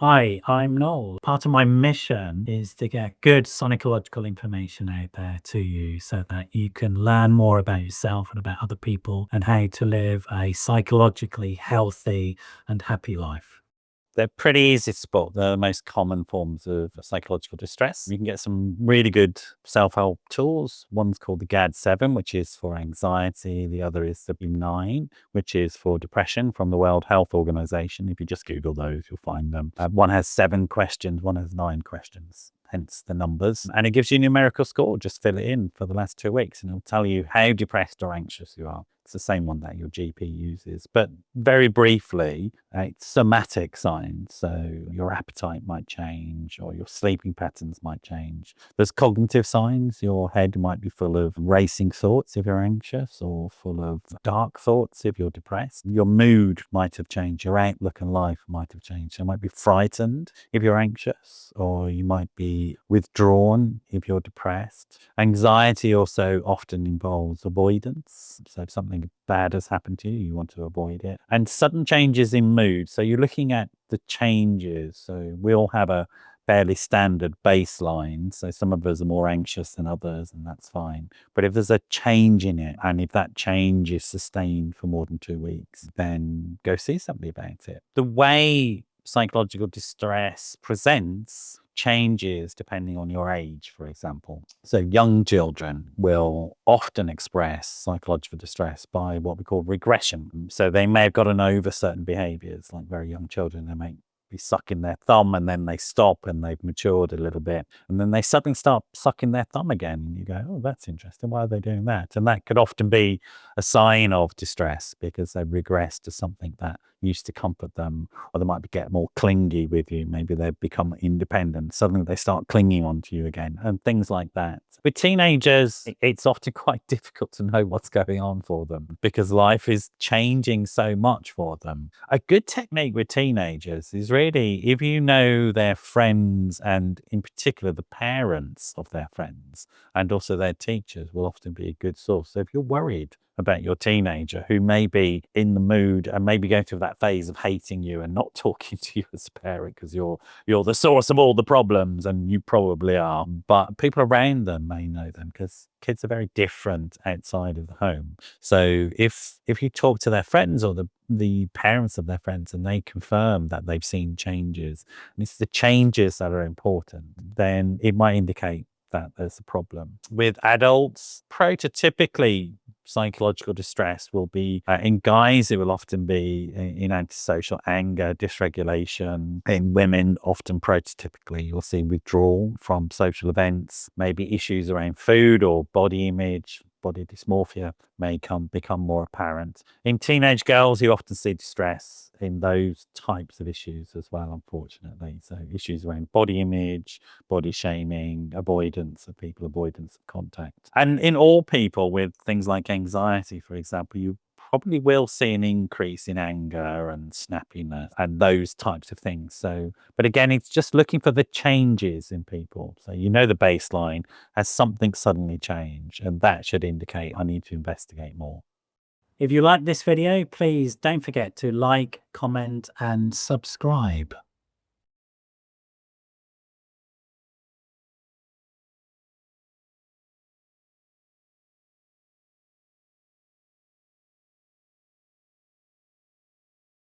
Hi, I'm Noel. Part of my mission is to get good psychological information out there to you so that you can learn more about yourself and about other people and how to live a psychologically healthy and happy life. They're pretty easy to spot. They're the most common forms of psychological distress. You can get some really good self-help tools. One's called the GAD-7, which is for anxiety. The other is the B9, which is for depression, from the World Health Organization. If you just Google those, you'll find them. One has 7 questions, one has 9 questions, hence the numbers. And it gives you a numerical score. Just fill it in for the last 2 weeks and it'll tell you how depressed or anxious you are. It's the same one that your GP uses. But very briefly, it's somatic signs. So your appetite might change or your sleeping patterns might change. There's cognitive signs. Your head might be full of racing thoughts if you're anxious, or full of dark thoughts if you're depressed. Your mood might have changed. Your outlook on life might have changed. You might be frightened if you're anxious, or you might be withdrawn if you're depressed. Anxiety also often involves avoidance. So if something bad has happened to you, you want to avoid it. And sudden changes in mood. So you're looking at the changes. So we all have a fairly standard baseline. So some of us are more anxious than others, and that's fine. But if there's a change in it, and if that change is sustained for more than 2 weeks, then go see somebody about it. The way psychological distress presents changes depending on your age, for example. So young children will often express psychological distress by what we call regression. So they may have gotten over certain behaviors. Like very young children, they may be sucking their thumb and then they stop and they've matured a little bit, and then they suddenly start sucking their thumb again, and you go, oh, that's interesting, why are they doing that? And that could often be a sign of distress because they've regressed to something that used to comfort them, or they might get more clingy with you. Maybe they've become independent, suddenly they start clinging onto you again, and things like that. With teenagers, it's often quite difficult to know what's going on for them because life is changing so much for them. A good technique with teenagers is really, if you know their friends, and in particular the parents of their friends, and also their teachers will often be a good source. So if you're worried about your teenager who may be in the mood and maybe going through that phase of hating you and not talking to you as a parent because you're the source of all the problems, and you probably are, but people around them may know them because kids are very different outside of the home. So if you talk to their friends or the parents of their friends and they confirm that they've seen changes, and it's the changes that are important, then it might indicate that there's a problem. With adults, prototypically, psychological distress will be, in guys, it will often be in antisocial anger, dysregulation. In women, often prototypically, you'll see withdrawal from social events, maybe issues around food or body image. Body dysmorphia may become more apparent. In teenage girls, you often see distress in those types of issues as well, unfortunately. So issues around body image, body shaming, avoidance of people, avoidance of contact. And in all people with things like anxiety, for example, you probably will see an increase in anger and snappiness and those types of things. So, but again, it's just looking for the changes in people. So you know the baseline, has something suddenly changed, and that should indicate I need to investigate more. If you like this video, please don't forget to like, comment, and subscribe.